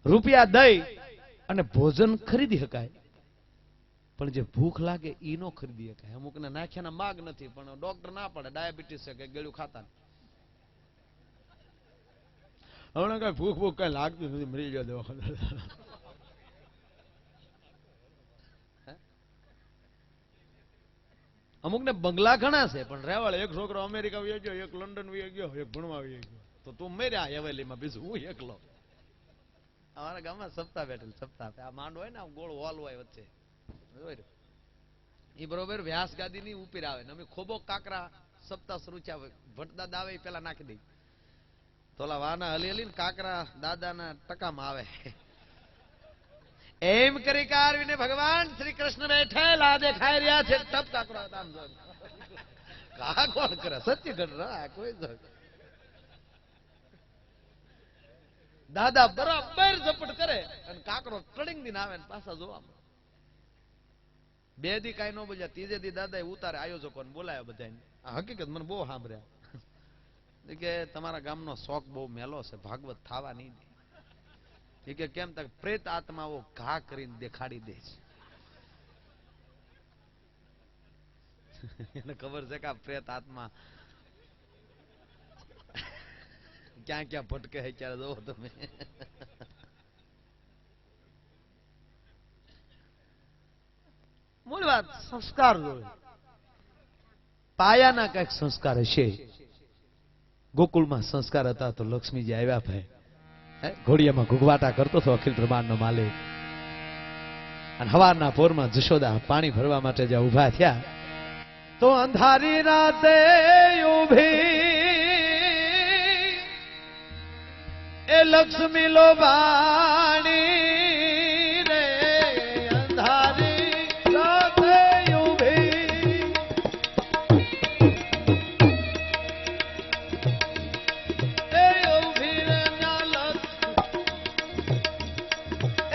રૂપિયા દઈ અને ભોજન ખરીદી શકાય, પણ જે ભૂખ લાગે ઈ નો ખરીદી શકાય. અમુકને નાખ્યાના માગ નથી, પણ ડોક્ટર ના પડે, ડાયાબિટીસ છે કે ગળ્યું ખાતા. હમણાં કઈ ભૂખ કઈ લાગતી નથી, મરી ગયો દવાખાના. અમુક ને બંગલા ઘણા છે, પણ રેવાળ એક છોકરો અમેરિકા વહી ગયો, એક લંડન વહી ગયો, એક ભણવા વહી ગયો, તો તું મેર્યા હવેલીમાં, બીજું હું એકલો. અમારા ગામમાં સપ્તાહ બેઠેલ, સપ્તાહ આ માંડ હોય ને ગોળ હોલ હોય વચ્ચે, એ બરોબર વ્યાસ ગાદી ની ઉપર આવે ને અમે ખોબો કાકરા સપ્તાહ શરૂ થયા હોય, ભટદાદા આવે પેલા નાખી દઈ, તોલા વાના હલી હલી ને કાકરા દાદાના ટકામાં આવે. એમ કરી કારવીને ભગવાન શ્રી કૃષ્ણ બેઠેલા દેખાઈ રહ્યા છે. ટપ કાકરો કા કોણ કરે સત્ય ઘટ કોઈ દાદા બરાબર ઝપટ કરે અને કાકરો ટડિંગ દિન આવે ને પાછા જોવા. બે દી કઈ ન બોલ્યા, ત્રીજે દી દાદા ઉતારે આયોજકો બોલાયા બધા. આ હકીકત મને બહુ સાંભળ્યા કે તમારા ગામનો શોખ બહુ મેલો છે, ભાગવત થવા નહીં દે. કે કેમ તક પ્રેત આત્માઓ ઘા કરીને દેખાડી દે છે. એને ખબર છે કે આ પ્રેત આત્મા ક્યાં ક્યાં ભટકે છે, ક્યારે જોવો તમે. મૂળ વાત સંસ્કાર જોઈએ, પાયાના કઈક સંસ્કાર હશે. ગોકુળમાં સંસ્કાર હતા તો લક્ષ્મીજી આવ્યા ભાઈ, ઘોડિયામાં ઘુઘવાટા કરતો હતો અખિલ બ્રહ્માંડનો માલિક. અને હવારના પોરમાં જશોદા પાણી ભરવા માટે જ્યાં ઉભા થયા તો અંધારી રાતે ઉભી એ લક્ષ્મી લો વાણી રે, અંધારી રાતે ઉભી એ ઉભી રે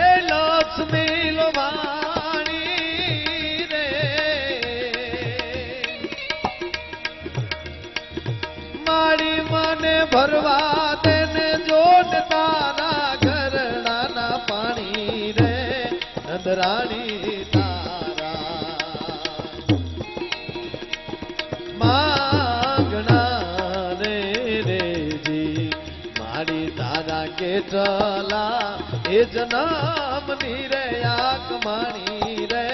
એ લક્ષ્મી લો વાણી રે, મારી મને ભરવા દેને જોત તારા ઘરડાના પાણી રે, નંદરાણી તારા માંગણા રે રેજી, મારી તારા કેટલા એ જનામની રે આકમાણી રે,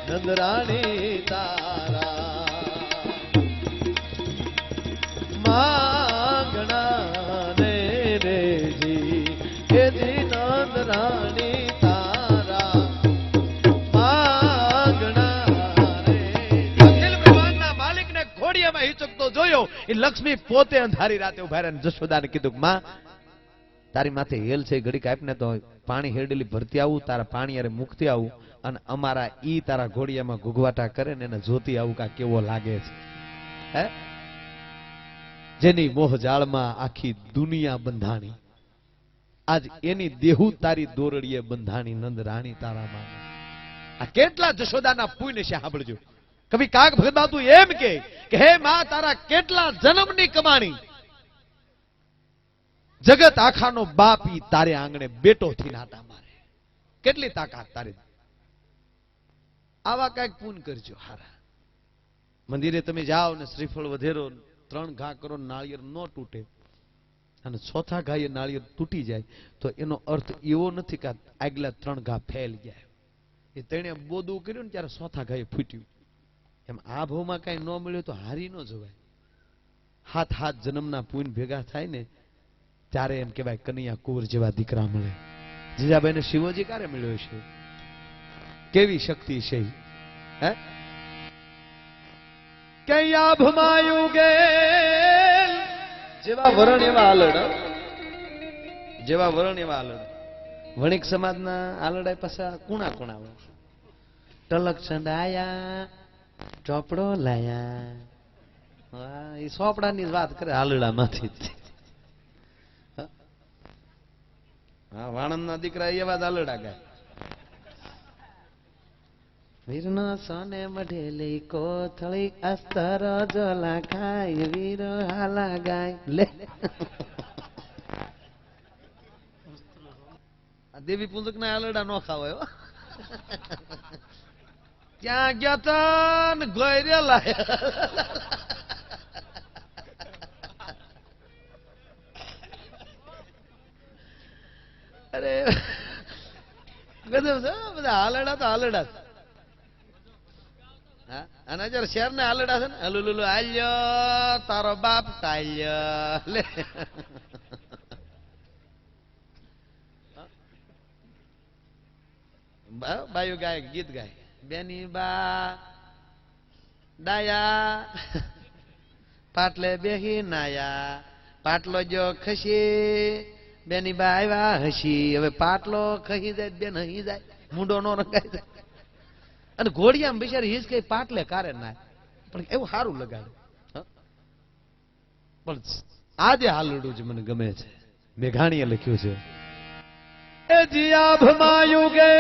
નંદરાણી તારા માંગણા રે રેજી, એ જી નંદરાણી તારા માંગણા રે. અખિલ બ્રહ્માંડના માલિકને ઘોડિયામાં હિચકતો જોયો, એ લક્ષ્મી પોતે અંધારી રાતે ઉભા રહીને જશોદાને કીધું, માં તારી માથે હેલ છે, ઘડીક આપને તો પાણી હેરડેલી ભરતી આવું, તારા પાણી અરે મુકતી આવું, અને અમારા ઈ તારા ઘોડિયામાં ઘુઘવાટા કરે ને એને જોતી આવું કા કેવો લાગે છે. હે જેની મોહ જાળમાં આખી દુનિયા બંધાણી, આજ એની દેહુ તારી દોરડીએ બંધાણી, નંદ રાણી તારા માં. આ કેટલા જશોદાના પુણ્ય છે સાંભળજો. કવિ કાગ ભગત બાપુ એમ કે હે માં તારા કેટલા જન્મની કમાણી, જગત આખાનો બાપ ઈ તારે આંગણે બેટો થી નાટા મારે, કેટલી તાકાત તારી. આવા કઈક પૂન કરજો હારા. મંદિરે તમે જાઓ ને શ્રીફળ વધેરો 3 ઘા કરો, નાળિયેર ન તૂટે, અને ચોથા ઘાએ નાળિયેર તૂટી જાય તો એનો અર્થ એવો નથી કે આગલા 3 ઘા ફેલ જાય. એ તેણે બોદું કર્યું ને ત્યારે ચોથા ઘાએ ફૂટ્યું. એમ આ ભાવમાં કઈ ન મળ્યું તો હારી ન જવાય. 7 જન્મના પૂન ભેગા થાય ને ત્યારે એમ કહેવાય કનૈયા કુંવર જેવા દીકરા મળે. જીજાબાઈને શિવજી ક્યારે મળ્યો છે, કેવી શક્તિ છે. હે કયા ભમાયું ગેલ જેવા વરણ એવા આલડા, જેવા વરણ એવા આલડા. વણિક સમાજના આલડા પાછા કુણા કુણા હોય. ટલક છંડાયા ચોપડો લાયા, એ સોપડાની વાત કરે આલડામાંથી. હા વાણંદના દીકરા એવા જ આલડા ગાય. વીરનો સોને મઢેલી કોથળી અસ્તર જોલા ખાય, વીરો હાલા ગાય. લે આ દેવી પૂંજક ના આલડા નો ખાવાય હો. ત્યાં ગયા તા ને ગોયરેલા અરે ગજબ છે બધા હાલડા તો હાલડા છે. હા અને જયારે શેર ને હાલડા છે ને હલુલુલુ હાલ્યો તારો બાપ તાલ્યો લે બાયું ગાય ગીત ગાય બેની બા ડાયા પાટલે બેહી નાયા પાટલો જો ખસી બેની બા આવ્યા હસી હવે પાટલો ખસી જાય બેન હસી જાય મૂંડો નો રંગાઈ જાય અને ઘોડિયામાં બિચારી હિસ કઈ પાટલે કારે ના પણ એવું સારું લગાડે. પણ આજે હાલડું જ મને ગમે છે. મેઘાણીએ લખ્યું છે એ જી આભમાયું ગે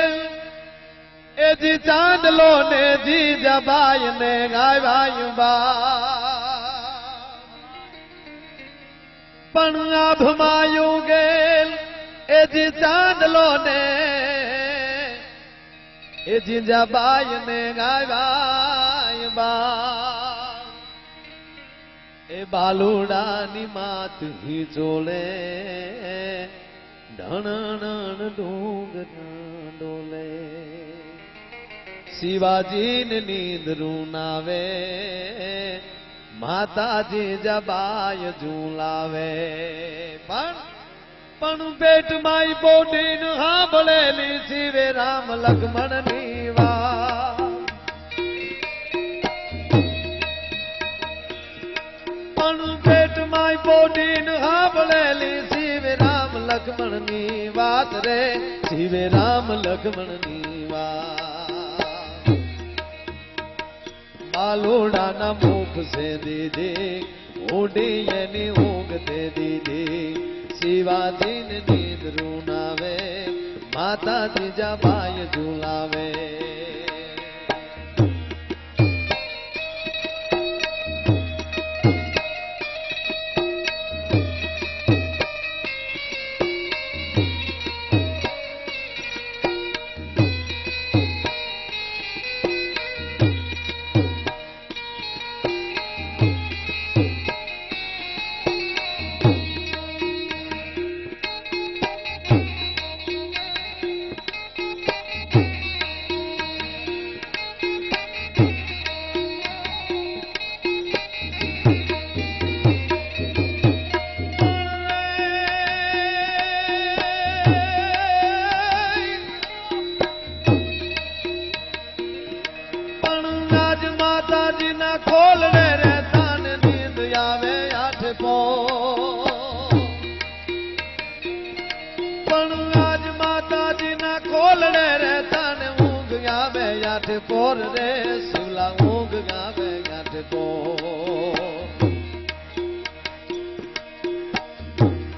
એ જી ચાંદલો ને જી જબાય ને ગાવાયું બા પણ આભમાયું ગે એ જી ચાંદલો ને એ જી જબાય ને ગાવાય બા એ બાલુડાની માત હી ચોલે ઢણ ડુંગર ડોલે શિવાજીને નીંદરું નાવે માતાજી જબાય ઝૂલાવે પણ પેટમાં બોટીન સાંભળેલી શિવે રામ લક્ષ્મણની વાત પણ પેટમાં બોટીન સાંભળેલી શિવે રામ લક્ષ્મણની વાત રે શિવે રામ લક્ષ્મણની વાત બાલોડાના મુખ સે દીદી ઓડી એની ઊંઘ દે દીદી શિવાજીને નીંદરું નાવે માતાજી જબાય ઝૂલાવે પોર રે શિવલા ઊંઘ ગાવે ગાંઠ પોર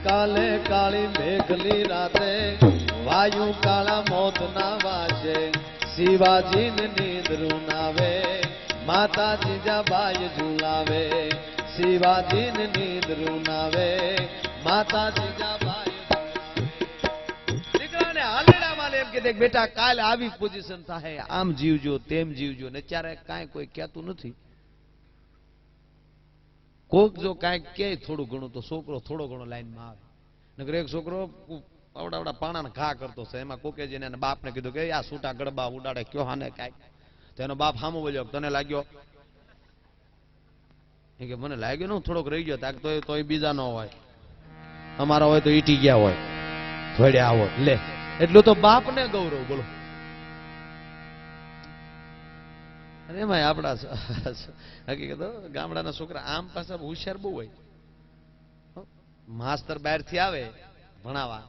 કાલે કાળી મેઘલી રાતે વાયુ કાળા મોત ના વાજે શિવાજીને નીંદરું નાવે માતાજી જબાય ઝૂલાવે શિવાજીને નીંદરું નાવે માતાજી જબાય દીકરાને હાલેડામાં એમ કે દેખ બેટા કાલે આવી પોઝિશન થાય આમ જીવજો તેમ જીવજો ને અત્યારે કાંઈ કોઈ કહેતું નથી. કોક જો કાંઈક કે થોડું ઘણું તો છોકરો થોડો ઘણો લાઈનમાં આવે નકર એક છોકરો આવડા પાણાને ઘા કરતો છે એમાં કોકે જઈને એના બાપને કીધું કે આ છૂટા ગડબા ઉડાડે કયો હાને કાંઈક તો એનો બાપ સામો બોલ્યો તને લાગ્યો કે મને લાગ્યો ને થોડોક રહી ગયો તાક તોય બીજા નો હોય અમારા હોય તો ઈટી ગયા હોય થોડ્યા આવો લે એટલું તો બાપ ને ગૌરવ બોલો. અને એમાં આપડા હકીકત ગામડાના છોકરા આમ પાછા હોશિયાર બહુ હોય. માસ્તર બહાર થી આવે ભણાવા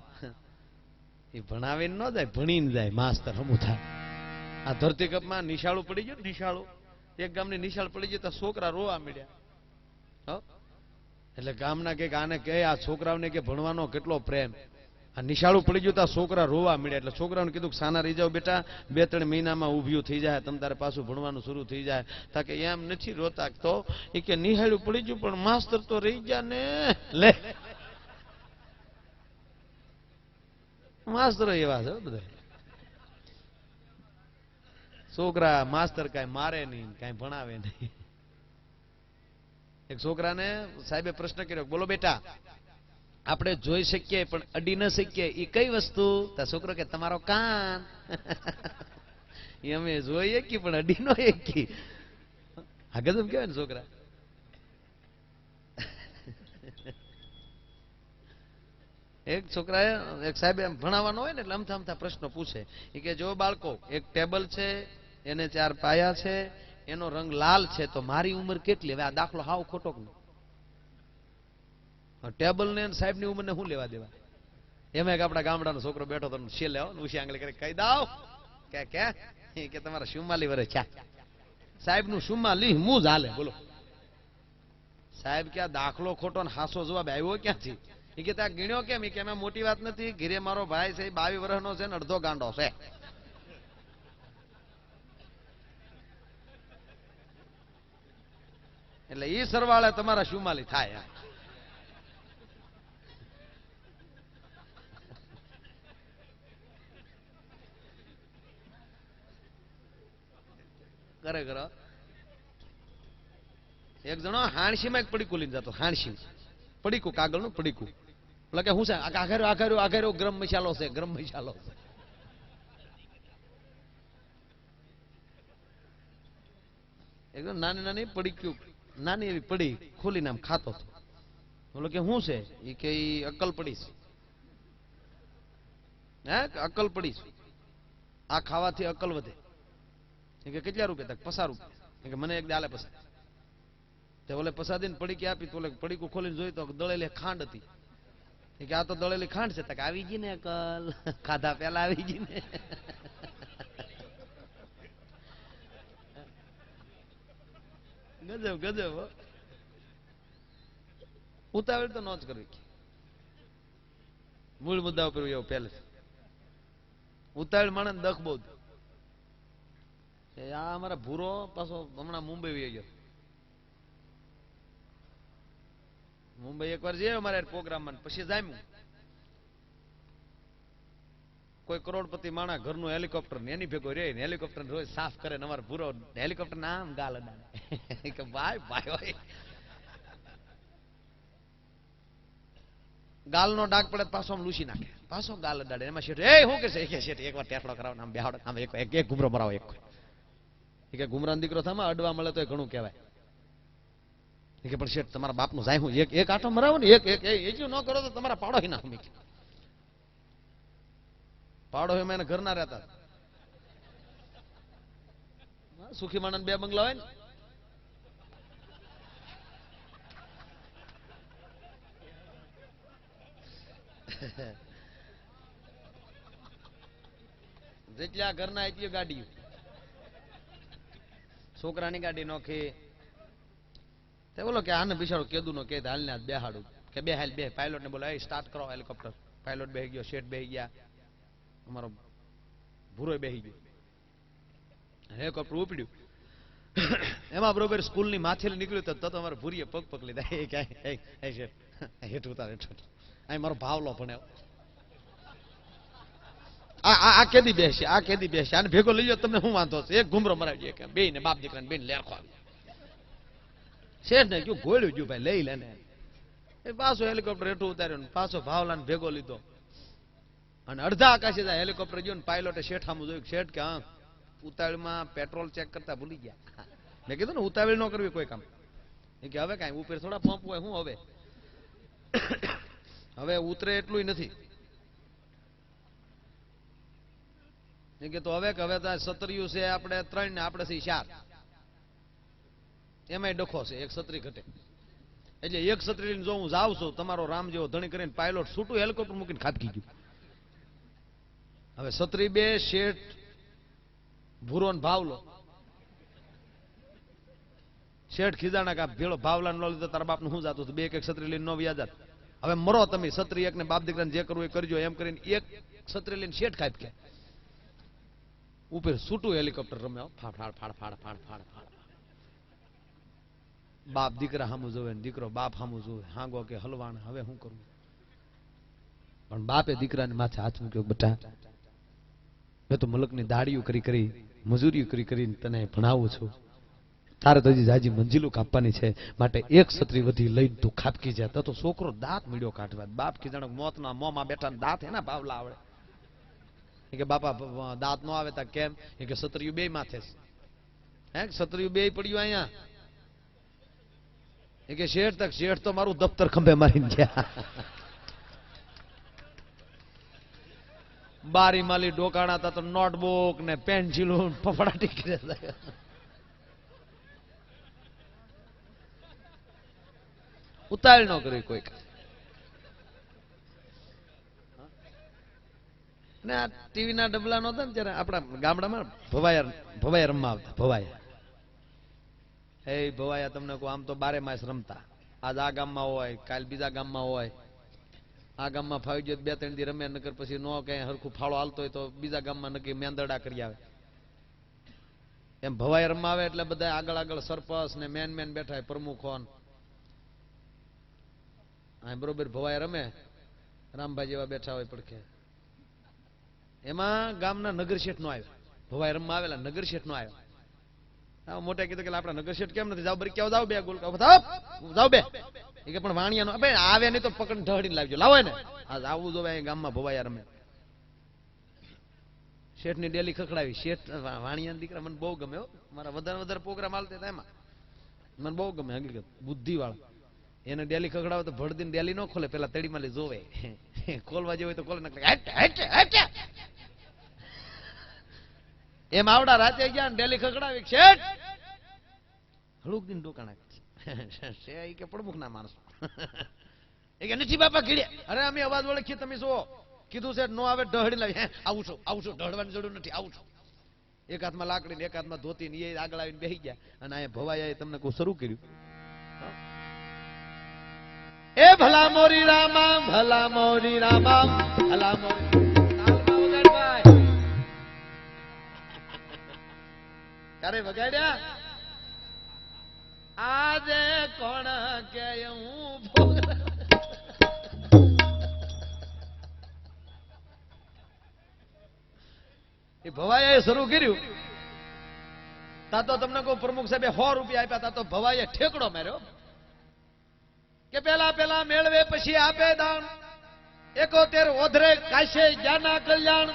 એ ભણાવીને ન જાય ભણીને જાય માસ્તર હમું થાય. આ ધરતી કપમાં નિશાળું પડી ગયું નિશાળું એક ગામની નિશાળ પડી ગઈ તો છોકરા રોવા મળ્યા. એટલે ગામના કે આને કે આ છોકરાઓને કે ભણવાનો કેટલો પ્રેમ આ નિશાળું પડી ગયું તો છોકરા રોવા મળ્યા. એટલે છોકરાઓને કીધું કે સાના રહી જાઓ બેટા 2-3 મહિનામાં ઉભ્યું થઈ જાય તમ તારે પાછું ભણવાનું શરૂ થઈ જાય. તાકે એમ નથી રોતા તો એ કે નિહાળું પડી ગયું પણ માસ્તર તો રહી ગયા ને લે માસ્તરો એવા છે બધા. છોકરા માસ્તર કઈ મારે નહીં, કઈ ભણાવે નહીં. એક છોકરાને સાહેબે પ્રશ્ન કર્યો, બોલો બેટા, આપણે જોઈ શકીએ પણ અડી ન શકીએ એ કઈ વસ્તુ? તો છોકરો કે તમારો કાન. એ અમે જોઈએ કે પણ અડી નો એકી. આગળ એમ કેવાય ને છોકરા. એક છોકરાએ એક સાહેબ એમ ભણાવવાનો હોય ને એટલે અમથા અમથા પ્રશ્નો પૂછે. એ કે જો બાળકો, એક ટેબલ છે, એને 4 પાયા છે, એનો રંગ લાલ છે, તો મારી ઉંમર કેટલી? હવે આ દાખલો હાવ ખોટો. ટેબલ ને સાહેબ ની ઉંમર ને શું લેવા દેવા? એમાં એક આપડા ગામડાનો છોકરો બેઠો તો છેલ્લે ઉછી આંગળી કરી કહી દાવ કે તમારા 44 વર્ષ છે. સાહેબ નું 44 મું જ હાલે. બોલો સાહેબ કે દાખલો ખોટો ને હાસો જવાબ આવ્યો ક્યાંથી? એ કે ત્યાં ગીણ્યો કેમ? એ કે એમાં મોટી વાત નથી, ઘીરે મારો ભાઈ છે 22 વર્ષનો છે ને અડધો ગાંડો છે. એટલે ઈ સરવાળે તમારા 44 થાય. ખરેખર એક જણો હાણસીમાં એક પડીકું લઈને જતો. હાણસી પડીકું, કાગળનું પડીકું. એટલે કે હું છે આઘાર્યો ગરમ મસાલો છે, ગરમ મસાલો છે. એકદમ નાની નાની પડીકું, નાની એવી પડી ખોલીને આમ ખાતો હતો. બોલો કે શું છે? એ કે અક્કલ પડીશ. હે અક્કલ પડીશ, આ ખાવાથી અક્કલ વધે. કે કેટલા રૂપિયા? 50 રૂપિયા. કે મને એક દાલે પસા. તે ઓલે પસાદીને પડીકી આપી તો ઓલે પડીકું ખોલીને જોઈ તો દળેલી ખાંડ હતી. કે આ તો દળેલી ખાંડ છે. તક આવી ગઈ ને અકલ, ખાધા પેલા આવી ગઈ ને. ગજબ ગજબ. ઉતાવળ તો ન જ કરવી. મૂળ મુદ્દા ઉપર એવું પહેલે ઉતાવળ માણસ દખ બહુ. આ અમારા ભૂરો પાછો હમણાં મુંબઈ વહી ગયો. મુંબઈ એકવાર જઈએ અમારે પ્રોગ્રામમાં, પછી જામ્યું. કોઈ કરોડપતિ માણા ઘરનું હેલિકોપ્ટર ને એની ભેગો રે ને હેલિકોપ્ટર રોજ સાફ કરે ને અમારે ભૂરો હેલિકોપ્ટર નામ ગાલ અડાડે. કે ભાઈ ભાઈ ગાલનો ડાક પડે પાછો આમ લૂસી નાખે, પાછો ગાલ અડાડે. એમાં શેઠ એ શું કે છે? કે શેઠ એકવાર ટેટલો કરાવો, આમ બેહાડો, આમ એક ઘુમરો મરાવો. એક કે ગુમરાન દીકરો થામાં અડવા મળે તો ઘણું કહેવાય. કે પણ શેઠ તમારા બાપનું જાય હું એક આટો મરાવો ને, એક ન કરો તો તમારા પાડો ના હમી. પાડો એમાં એને ઘર ના રહેતા. સુખી માણસ 2 બંગલા હોય ને. જેટલા ઘરના એટલી ગાડી. છોકરાની ગાડી નોખી. તે બોલો કે આને બિચારો કેદુ નો કે હાલ ને બેહાડું. કે બે હાલ, બે પાયલોટ ને બોલો સ્ટાર્ટ કરો હેલિકોપ્ટર. પાયલોટ બેહી ગયો, શેઠ બેહી ગયા, અમારો ભૂરો બેહી ગયો. હેલિકોપ્ટર ઉપડ્યું. એમાં બરોબર સ્કૂલ ની માથે નીકળ્યું તો અમારે ભૂરીએ પગ પગ લીધા. હેઠ ઉતાર અહીં મારો ભાવલો ભણ્યો. આ કેદી બેસશે, આ કેદી બેસશે, આને ભેગો લઈ જાઓ તમને શું વાંધો છે? એક ઘુમરો મરાવી દે. બે ને બાપ દીકરા બેન લેખો આવી. શેઠ ને કયું ગોળ્યું ગયું ભાઈ લઈ લેને. એ પાછો હેલિકોપ્ટર હેઠું ઉતાર્યો ને પાછો ભાવલાને ભેગો લીધો. અને અડધા આકાશે હેલિકોપ્ટર ગયો ને પાયલોટે શેઠ આમ જોયું. શેઠ કે હા ઉતાવળમાં પેટ્રોલ ચેક કરતા ભૂલી ગયા. મેં કીધું ને ઉતાવળ ન કરવી કોઈ કામ. એ કે હવે કઈ ઉપર થોડા પંપ હોય શું? હવે ઉતરે એટલું નથી. એ કે તો હવે સતરિયું છે આપણે 3 ને આપણે છે 4. એમાંય ડખો છે, એક છત્રી ઘટે. એટલે એક છત્રી લઈને જો હું જાઉં છું તમારો રામ જેવો ધણી કરીને પાયલોટ છૂટું હેલિકોપ્ટર મૂકીને ખાટકી ગયું. હવે છત્રી 2, શેઠ ભૂરો ને ભાવલો. શેઠ ખીજાણા કા ભેળો ભાવલા નો લીધો તારા બાપ નું શું જાતું? 2 એક છત્રી લઈને નો વ્યાજાત. હવે મરો તમે છત્રી 1 ને બાપ દીકરાને જે કરવું એ કરજો એમ કરીને એક છત્રી લઈને શેઠ ખાપ કે ઉપર છૂટું હેલિકોપ્ટર રમ્યા. ફાડ ફાડ ફાડ ફાડ ફાડ ફાડ ફાડ. બાપ દીકરા સામું જોવે ને દીકરો બાપ સામું જોવે. હાંગો કે હલવાણ હવે શું કરવું? પણ બાપે દીકરાને માથે હાથ મૂક્યો, બેટા મેં તો મુલકની દાડીઓ કરી કરી મજૂરીઓ કરી કરી તને ભણાવું છું, તારે તો હજી જાજી મંજિલો કાપવાની છે, માટે એક છત્રી વધી લઈને તું ખાપકી જા. તો છોકરો દાંત મીડ્યો કાઢવા. બાપ કીધું મોતના મોંમાં બેઠા દાંત એના ભાવલા આવડે. કે બાપા દાંત નો આવે તા કેમ? કે છત્રીયું બે માથે હે, છત્રીયું બે પડ્યું અહીંયા. કે શેઠ તક શેઠ તો મારું દફતર ખંભે મારીને ગયા. બારી માલી ડોકાણા તા તો નોટબુક ને પેન્સિલો ફફડાટી કર્યા. ઉતાવળ ન કરી કોઈ. ને આ ટીવી ના ડબલા નહોતા ને ત્યારે આપણા ગામડામાં ભવાયા રમવા આવતા. ભવાયા તમને કહું, આમ તો 12 માસ રમતા. આજ આ ગામમાં હોય, કાલ બીજા ગામમાં હોય. આ ગામમાં ફાવી ગયો 2-3 દી રમે, નકર પછી નો કઈ હરખું ફાળો હાલતો હોય તો બીજા ગામમાં નક્કી મેંદરડા કરી આવે. એમ ભવાયા રમવા આવે એટલે બધા આગળ આગળ સરપંચ ને મેન બેઠા હોય, પ્રમુખો. બરોબર ભવાય રમે, રામભાઈ જેવા બેઠા હોય પડખે. એમાં ગામના નગરશેઠ નો આવ્યો. ભવાય રમવા આવેલા નગરશેઠ નો આવ્યો. મોટા કીધું કે આપડા નગરશેઠ કેમ નથી? જાવ બરી જાવ બે ગોલકા જાવ બે. એ કે પણ વાણિયાનો આવે નહીં તો પકડ ઢળીને લાવજો, લાવો ને. આજ આવું જોવે ગામમાં ભવાયા રમે. શેઠ ની ડેલી ખખડાવી. શેઠ વાણિયા દીકરા મને બહુ ગમે. મારા વધારે પ્રોગ્રામ હાલતા એમાં મને બહુ ગમે. હકીકત બુદ્ધિ વાળા. એને ડેલી ખખડાવે તો ભડદીને ડેલી ન ખોલે, પેલા તડી માલી જોવે. ખોલવા જેવું હોય તો ખોલે. એમ આવડા રાતે ગયા ડેલી ખખડાવી. શેઠ હળુક દિન ડોકાણા કે પ્રમુખ ના માણસો એ કે નથી બાપા કીડ્યા. અરે અમે અવાજ ઓળખીએ, તમે શું કીધું છે? નો આવે ઢહડી લાવી. આવું છું ઢળવાની જરૂર નથી, આવું છું. એક હાથમાં લાકડી ને એક હાથમાં ધોતી ને એ આગળ આવીને બેસી ગયા. અને અહીંયા ભવાયા તમને કોઈ શરૂ કર્યું. એ ભલા મોરી રામા, ભલા મોરી રામા, ભલા મોરી ક્યારે વગાડ્યા? આજે કોણ કે હું એ ભવાયાએ શરૂ કર્યું. તા તો તમને કોઈ પ્રમુખ સાહેબે 100 રૂપિયા આપ્યા. તા તો ભવાયાએ ઠેકડો માર્યો કે પેલા મેળવે પછી આપે દાન. 71 ઓધરે કાશે જ્ઞાના કલ્યાણ.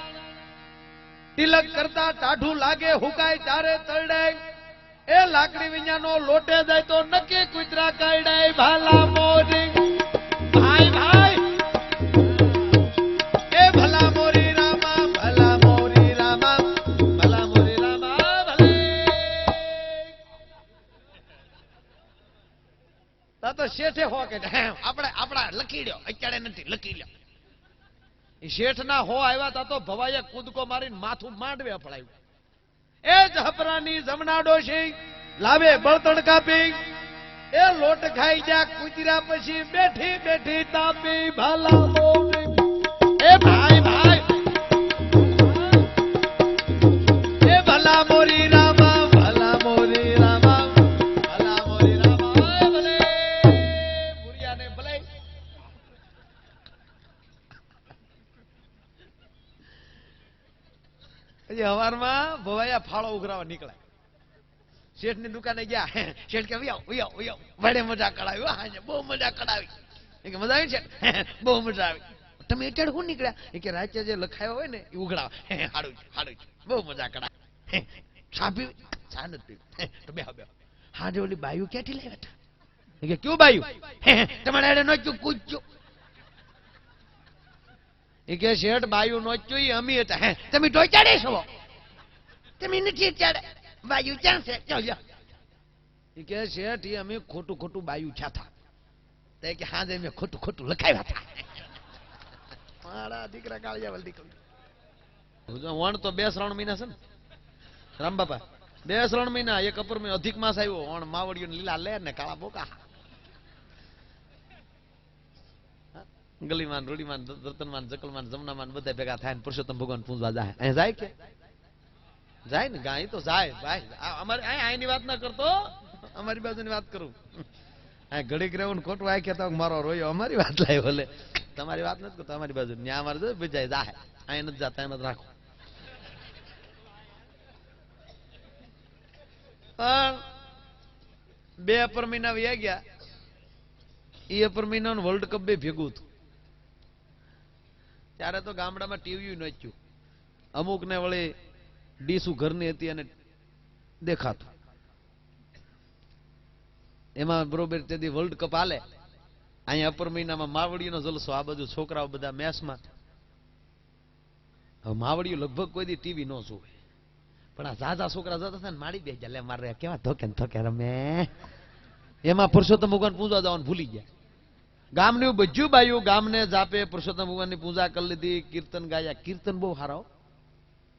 તિલક કરતા ટાઢું લાગે હુકાય તારે તરડાય. એ લાકડી વિඤ્ઞાનો લોટે જાય તો નક્કી કુતરા કાઢાય. ભાલા મોરી ભાઈ ભાઈ, એ ભલા મોરી રામા, ભલા મોરી રામા, ભલા મોરી રામા ભલે. તા તો શેઠે હો કે આપડા લખી લ્યો, અત્યારે નથી લખી લ્યો. શેઠ ના હો આવ્યા. તા તો ભવાઈએ કૂદકો મારીને માથું માંડવે અફળાયું. એ જહપરાની જમના ડોશી લાવે બળતણ કાપી. એ લોટ ખાઈ જા કુતરા પછી બેઠી બેઠી તાપી. ભાલા મોરી એ ભાઈ ભાઈ, એ ભલા મોરી રામા, ભલા મોરી રામા, ભલા મોરી રામા ભલે. પુરિયાને ભલે. હવારમાં ભવાયા ફાળો ઉઘરાવા નીકળ્યા. શેઠ ની દુકાને ગયા. શેઠ કે વડે મજા કરાવી, બહુ મજા કરાવી. મજા આવી છે? બહુ મજા આવી. તમે અત્યારે શું નીકળ્યા? એ કે રાતે જે લખાયો હોય ને એ ઉઘરાવ. હાડું બહુ મજા કરાવી. છાપી ચા નથી તો બે હાજે ઓલી બાયુ ક્યાંથી લાવ્યા હતા? એ કે ક્યું બાયુ? તમારે એડે નો કૂચ્યું. એ કે શેઠ બાયુ નો જોઈએ અમી હતા. તમે ટોચાડે છો? તમે નથી ચાડે. બાયુ ક્યાં છે? એ કે શેઠ એ અમે ખોટું બાયુ છાતા. તો કે હા મેં ખોટું લખાવ્યા હતા. મારા દીકરા કાળિયા વાલ દીકરા. વણ તો 2 શ્રાવણ મહિના છે ને રામ બાપા. 2 શ્રાવણ મહિના. એક અપર માં અધિક માસ આવ્યો. વણ માવડિયો લીલા લે ને કાળા બોકા. ગલીમાન, રૂડીમાન, રતનમાન, જકલમાન, જમનામાન બધા ભેગા થાય ને પુરુષોત્તમ ભગવાન પૂજવા જાય. અહીં જાય કે જાય ને? ગાય તો જાય ભાઈ. અમારે અહીંની વાત ના કરતો, અમારી બાજુની વાત કરું. અહીં ઘડીક રહેવું ને ખોટું આ કહેતા મારો રોયો અમારી વાત લાવ્યો. ભલે તમારી વાત નથી તમારી બાજુ ન્યા મારે બીજા જાહે અહીં નથી જાતા એમ જ રાખો. પણ 2 અપર મહિના વ્યા ગયા. એ અપર મહિના વર્લ્ડ કપ બે ભેગું હતું. ત્યારે તો ગામડામાં ટીવી નહોતું. અમુક ને વળી ડીસુ ઘરની હતી અને દેખાતું. એમાં બરોબર તેથી વર્લ્ડ કપ હાલે. અહીંયા અપર મહિનામાં માવડીનો જલસો, આ બાજુ છોકરાઓ બધા મેચમાં. હવે માવડીઓ લગભગ કોઈ દી ટીવી ન જોવે, પણ આ ઝાઝા છોકરા જતા હતા ને માડી દે લે મારે કેવા ધોકે ને ધોકે રમે. એમાં પુરુષોત્તમ ભગવાન પૂજવા જવાનું ભૂલી ગયા. ગામનું બધું બાયું ગામને જાપે પુરુષોત્તમ ભગવાનની પૂજા કરી લીધી, કીર્તન ગાયા. કીર્તન બહુ સારા,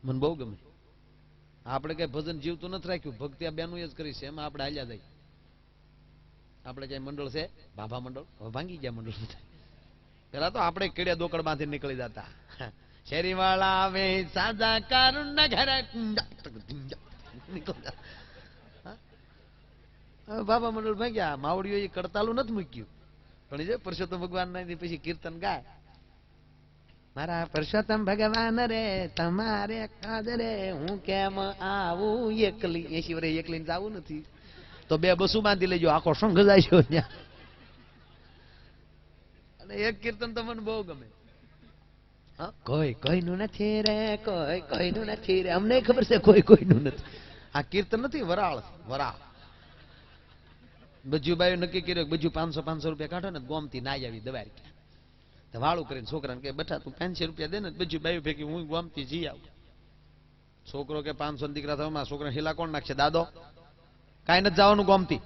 મને બહુ ગમે. આપણે કઈ ભજન જીવતું નથી રાખ્યું, ભક્તિ આ બેનું જ કરી છે, એમાં આપણે હાલ્યા જાય. આપણે ક્યાંય મંડળ છે, ભાભા મંડળ, હવે ભાંગી ગયા મંડળ. પેલા તો આપણે કેડિયા દોકડ માંથી નીકળી જતા. શેરી વાળા આવે સાદા કારું ના ઘરે બાબા મંડળ ભાગ્યા. માવડીઓ એ કડતાલું નથી મૂક્યું, પણ જે પુરુષોત્તમ ભગવાન ના પછી કીર્તન ગાય. મારા પુરુષોત્તમ ભગવાન રે તમારે કાદરે હું કેમ આવું એકલી. 80 વર્ષ એકલી જવું નથી તો 2 બસું બાંધી લેજો, આખો સંઘ જાય ત્યાં. અને એક કીર્તન તો મને બહુ ગમે. કોઈ કોઈનું નથી રે, કોઈ કોઈનું નથી રે. અમને ખબર છે કોઈ કોઈનું નથી. આ કીર્તન નથી, વરાળ વરાળ. બજુભાઈ નક્કી કર્યું બજુ 500 રૂપિયા કાઢો ને ગોમતી નાઈ આવી દવા તો વાળું કરીને છોકરાને કે બેઠા તું 500 રૂપિયા દે ને બજુભાઈ ભેગી હું ગોમતી જી આવું. છોકરો કે 500 દીકરા થવામાં છોકરા હિલા કોણ નાખશે? દાદો કાંઈ નથી જવાનું ગોમતી.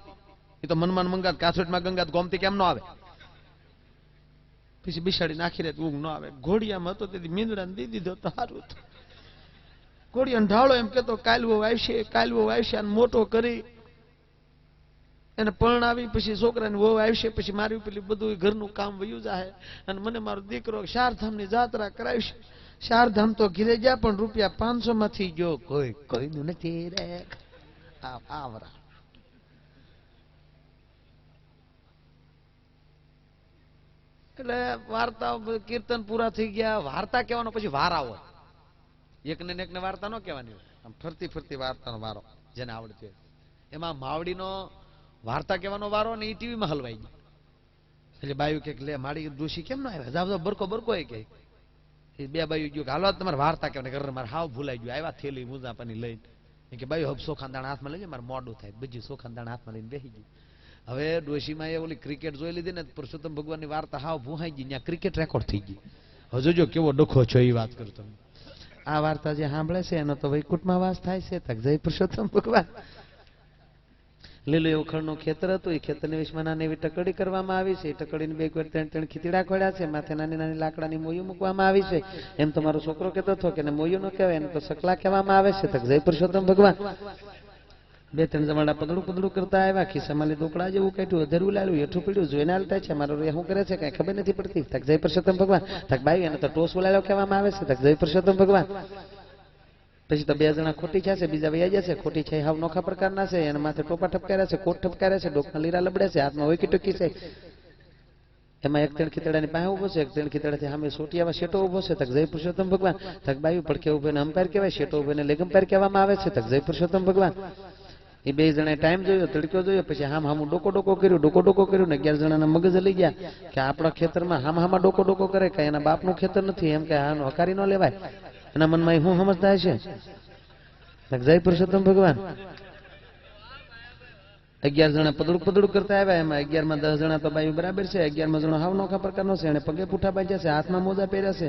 એ તો મનમાં મંગાત કાસોટમાં ગંગાત ગોમતી કેમ ન આવે? પછી બિસાડી નાખી રહે ઊંઘ ન આવે. ઘોડિયામાં હતો તેથી મીંદડાને દી દીધો તો સારું હતું. ઘોડિયાને ઢાળો એમ કેતો કાલવો આવશે અને મોટો કરી એને પરણાવી પછી છોકરાની વહુ આવશે, પછી મારી પેલી બધું ઘરનું કામ વયું જાય અને મને મારો દીકરો 4 ધામની જાત્રા કરાવશે. 4 ધામ તો ઘીરે ગયા પણ રૂપિયા 500 માંથી ગયો. કોઈ કોઈનું નથી રે. આવરા એટલે વાર્તા કીર્તન પૂરા થઈ ગયા. વાર્તા કહેવાનો પછી વારા હોય. એકને ને એકને વાર્તા ન કહેવાની હોય, આમ ફરતી ફરતી વાર્તાનો વારો જેને આવડતી હોય. એમાં માવડીનો વાર્તા કહેવાનો વારો ને એ ટીવીમાં હલવાઈ ગયો. એટલે બાયું કે લે માડી ડોશી કેમ ના આવ્યા? જાવ બરકો બરકો એ કે 2 બાયું ગયું કે હાલો તમારે વાર્તા કહેવાની. ઘર મારે હાવ ભૂલાઈ ગયું. આવ્યા થેલી મુજાપાની લઈને કે બાયું હબ સોખાંદાણા હાથમાં લઈ જાય, મારે મોડું થાય. બીજું સોખાંદાણા હાથમાં લઈને બેસી ગયું. હવે ડોશીમાં એ ઓલી ક્રિકેટ જોઈ લીધી ને પુરુષોત્તમ ભગવાનની વાર્તા હાવ ભૂહાઈ ગઈ. ત્યાં ક્રિકેટ રેકોર્ડ થઈ ગઈ. હવે જોજો કેવો ડખો છો એ વાત કરું તમે. આ વાર્તા જે સાંભળે છે એનો તો વૈકુંઠમાં વાસ થાય છે. તક જય પુરુષોત્તમ ભગવાન. લીલું એવું ખડનું ખેતર હતું. એ ખેતરની વિશમાં નાની એવી ટકડી કરવામાં આવી છે. એ ટકડીને 2 વાર 3 ખીતીડા ખોડ્યા છે. માથે નાની નાની લાકડાની મોયું મૂકવામાં આવી છે. એમ તો મારો છોકરો કહેતો હતો કે મોયું ન કહેવાય, એને તો સકલા કહેવામાં આવે છે. તક જય પુરુષોત્તમ ભગવાન. 2-3 જમાડા પદડું કરતા આવ્યા. ખિસ્સામાં દોકડા જેવું કાઢ્યું, અધરવું લાવ્યું, હેઠું પીડ્યું. જોઈને હાલતા છે મારો શું કરે છે કઈ ખબર નથી પડતી. તક જય પુરુષોત્તમ ભગવાન. તક બાઈ એને તો ટોસ બોલાવ્યો કહેવામાં આવે છે. તક જય પુરુષોત્તમ ભગવાન. પછી તો 2 જણા ખોટી છે, બીજા વૈયા જશે. ખોટી છે હાવ નોખા પ્રકારના છે. એના માથે ટોપા ઠપકાર્યા છે, કોટ ઠપકાર્યા છે, ડોકના લીરા લબડે છે, હાથમાં ઓકી ટોકી છે. એમાં એક 3 ખીતડાની પાસે ઉભો છે. એક 3 ખીતડાથી સામે સોટિયામાં શેટો ઉભો છે. તક જય પુરુષોત્તમ ભગવાન. તક બાયું પડખે ઉભેને અમ્પાયર કહેવાય, શેટો ઉભેને લેગ અમ્પાયર કહેવામાં આવે છે. તક જય પુરુષોત્તમ ભગવાન. એ 2 જણાએ ટાઈમ જોયો, તડક્યો જોયો, પછી હામું ડોકો કર્યું ને 11 જણાના મગજ લઈ ગયા કે આપણા ખેતરમાં હામાં ડોકો કરે કે એના બાપનું ખેતર નથી, એમ કે આનો હકારી ન લેવાય. એના મનમાં શું સમજતા છે? જય પુરુષોત્તમ ભગવાન. 11 જણા પદડું કરતા આવ્યા. એમાં 11માં 10 જણા તો બાયું બરાબર છે. 11માં જણો હાવ નોખા પ્રકારનો છે. એને પગે પૂઠા બાંધ્યા છે, હાથમાં મોજા પહેર્યા છે.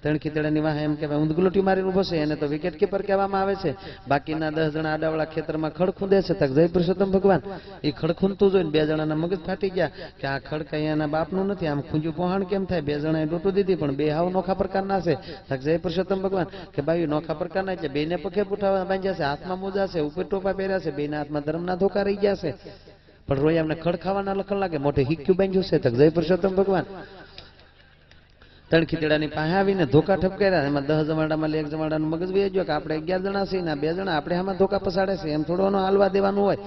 3 ખીતડાની વાહ એમ કહેવાય ઊંધગુલોટી મારીને ઉભો છે. એને તો વિકેટ કીપર કહેવામાં આવે છે. બાકીના 10 જણા આડાવાળા ખેતરમાં ખડ ખૂંદે છે. તક જય પુરુષોત્તમ ભગવાન. એ ખડ ખૂંદતું જોઈને 2 જણાના મગજ ફાટી ગયા કે આ ખડ કઈ એના બાપનું નથી, આમ ખૂંજ્યું પોહાણ કેમ થાય? 2 જણાએ ડોટું દીધી પણ 2 હાવ નોખા પ્રકારના છે. તક જય પુરુષોત્તમ ભગવાન. કે ભાઈ નોખા પ્રકારના એટલે 2ને પગે પૂઠા બાંધ્યા છે, હાથમાં મોજા છે, ઉપર ટોપા પહેર્યા છે, 2ના હાથમાં ધર્મના ધોકા રહી ગયા છે. પણ રોય અમને ખડ ખાવાના લખણ લાગે, મોઢે હિક્યું બાંધ્યું છે. તક જય પુરુષોત્તમ ભગવાન. 3 ખીતડાની પાસે આવીને ધોકા ઠપકાર્યા. એમાં 10 જમાડામાં 1 જમાડાનું મગજ વહી ગયો કે આપણે 11 જણા છીએ ને 2 જણા આપણે આમાં ધોકા પસાડે છે, એમ થોડો હાલવા દેવાનું હોય.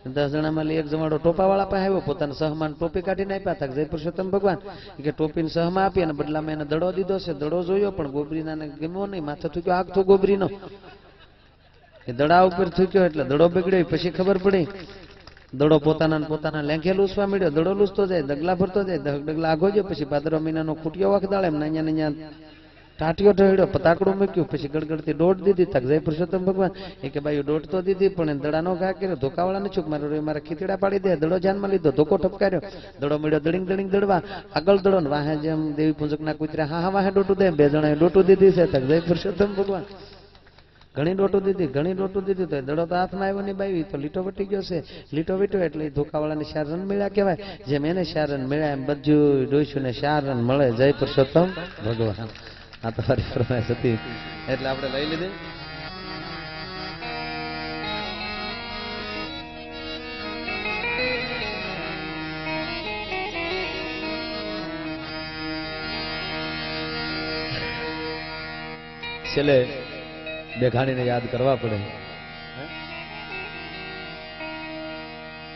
10 જણામાં એક જમાડો ટોપાવાળા પાસે આવ્યો, પોતાના સહમાન ટોપી કાઢીને આપ્યા હતા. જય પુરુષોત્તમ ભગવાન કે ટોપીને સહમાં આપી અને બદલામાં એને દડો દીધો છે. દડો જોયો પણ ગોબરીનાને ગમ્યો નહીં, માથે થૂક્યો આગ તો ગોબરીનો, એ દડા ઉપર થૂક્યો એટલે દડો બગડ્યો. પછી ખબર પડી દડો પોતાના લેંઘે લૂસવા મળ્યો. દડો લૂસતો જાય, ડગલા ભરતો જાય, ડગલા આગો ગયો. પછી ભાદરવા મહિનાનો ખૂટ્યો વખદાળ એમ અહીંયા ટાટીઓ ઢળ્યો, પતાકડું મૂક્યું. પછી ગડગડતી દોડ દીધી. તક જય પુરુષોત્તમ ભગવાન એ કે ભાઈ દોડ તો દીધી પણ દડાનો ઘા કર્યો. ધોકાવાળાને ચૂક મારા ખીચડા પાડી દે. દડો જાનમાં લીધો, ધોકો ઠપકાર્યો. દડો મળ્યો દડિંગ દડિંગ દડવા, આગળ દડો ને વાહે જેમ દેવી પૂંજકના કૂતરા હા વાહે ડોટું દે. 2 જણાએ ડોટું દીધી છે. તક જય પુરુષોત્તમ ભગવાન ઘણી ડોટું દીધી તો દડો તો હાથમાં આવ્યો ને બાઈ તો લીટો વટી ગયો છે. લીટો વીટ્યો એટલે ધોકાવાળાને 4 રન મળ્યા કહેવાય. જેમ એને 4 રન મળ્યા એમ બધું ડોઈશું ને 4 રન મળે. જય પુરુષોત્તમ ભગવાન. આ તો હરી ફરમાઈશ હતી એટલે આપણે લઈ લીધી. છેલ્લે મેઘાણીને યાદ કરવા પડે.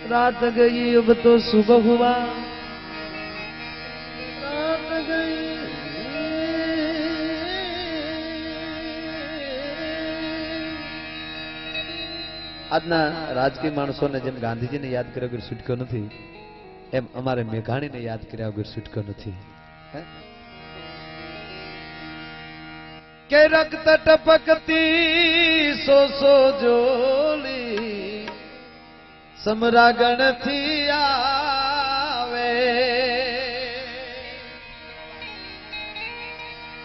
रात गई अब तो सुबह हुआ, रात गई આજના રાજકીય માણસોને જેમ ગાંધીજીને યાદ કર્યા વગર છૂટકો નથી, એમ અમારે મેઘાણીને યાદ કર્યા વગર છૂટકો નથી. કે રક્ત ટપકતી સો જોલી સમરાગણ થી આવે,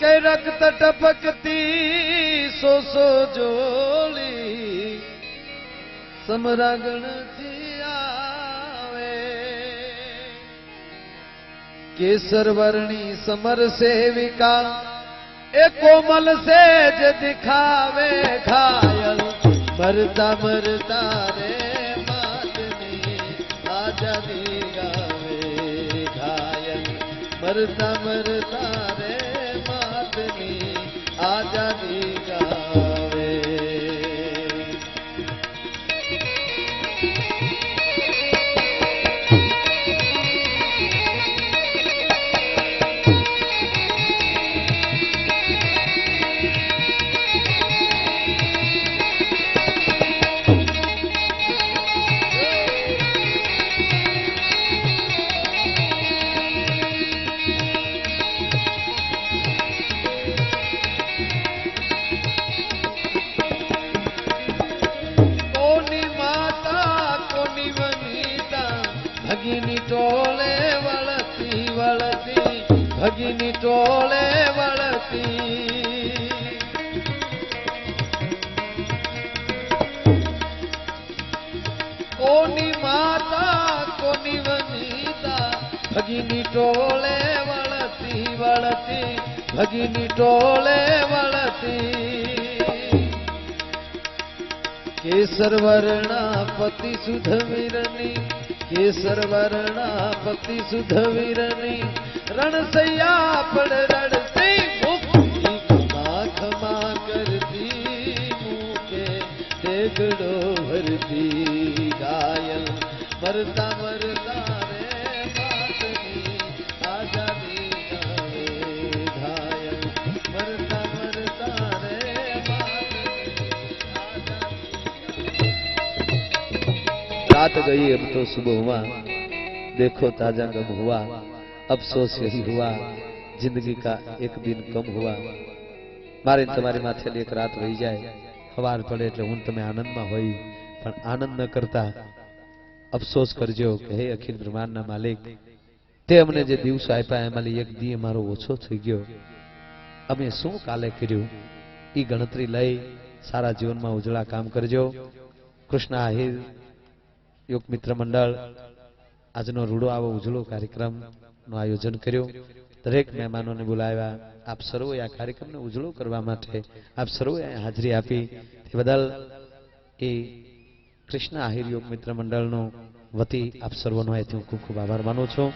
કે રક્ત ટપકતી સો જોલી સમરાગણ થી આવે, કેસર વર્ણી સમર સેવિકા એ કોમલ સેજ દિખાવે, ઘાયલ મરતા મરતા રે માતની આજાદી ગાવે, ઘાયલ મરતા મરતા રે માતની આજાદી ગાવે. ભગીની ટોળે વળતી વળતી, ભગીની ટોળે વળતી, કોની માતા કોની વનિતા, ભગીની ટોળે વળતી વળતી, ભગીની ટોળે વળતી, કેસર વર્ણા પતિ સુધવીરની, કેસર વર્ણા પતિ સુધવીરની, રણસૈયા પડ રડતી મુક્તિ ખમા ખમા કરતી, મૂકે ટેગડો ભરતી, ઘાયલ મરતા મરતા રે માતની આજાદી ગાવે, ઘાયલ મરતા મરતા રે માતની આજાદી. रात गई अब तो सुबह हुआ, देखो ताजा गम हुआ, अफसोस यही हुआ, जिंदगी का एक दिन कम हुआ. मारे तुम्हारी माथे एक रात वही जाए, हवार पड़े એટલે હું તમે આનંદમાં હોય, પણ આનંદ ન કરતા અફસોસ કરજો કે હે અખિલ બ્રહ્માંડના માલિક, તે અમને જે દિવસો આપ્યા એમાંથી એક દી મારો ઓછો થઈ ગયો, અમે શું કાલે કર્યું ઈ ગણતરી લઈ સારા જીવનમાં ઉજળા કામ કરજો. કૃષ્ણ આહિર યોગ મિત્ર મંડળ આજનો રૂડો આવો ઉજળો કાર્યક્રમનું આયોજન કર્યું. દરેક મહેમાનોને બોલાવ્યા. આપ સર્વે આ કાર્યક્રમને ઉજળો કરવા માટે આપ સર્વે હાજરી આપી તે બદલ એ કૃષ્ણ આહિર યોગ મિત્ર મંડળનો વતી આપ સર્વનો અહીંથી હું ખૂબ ખૂબ આભાર માનું છું.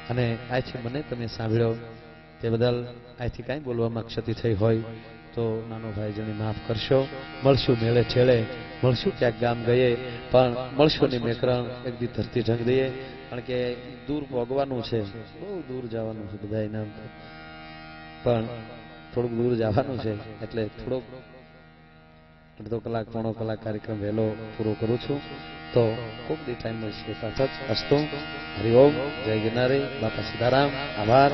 અને અહીંથી મને તમે સાંભળ્યો તે બદલ અહીંથી કાંઈ બોલવામાં ક્ષતિ થઈ હોય તો નાનો ભાઈ જણી માફ કરશો. મળશું મેળે છેડે, મળશું ક્યાંક ગામ ગયે, પણ મળશું ની મેકરણ એક દી ધરતી ઢંગ દઈએ. કારણ કે દૂર ભોગવાનું છે, બહુ દૂર જવાનું છે બધા નામ, પણ થોડુંક દૂર જવાનું છે એટલે થોડોક અડધો કલાક પોણો કલાક કાર્યક્રમ વહેલો પૂરો કરું છું. તો ખૂબ દી ટાઈમ મળશે પાછા જ. અસ્તુ હરિઓમ, જય ગિરનારી, બાપા સીતારામ, આભાર.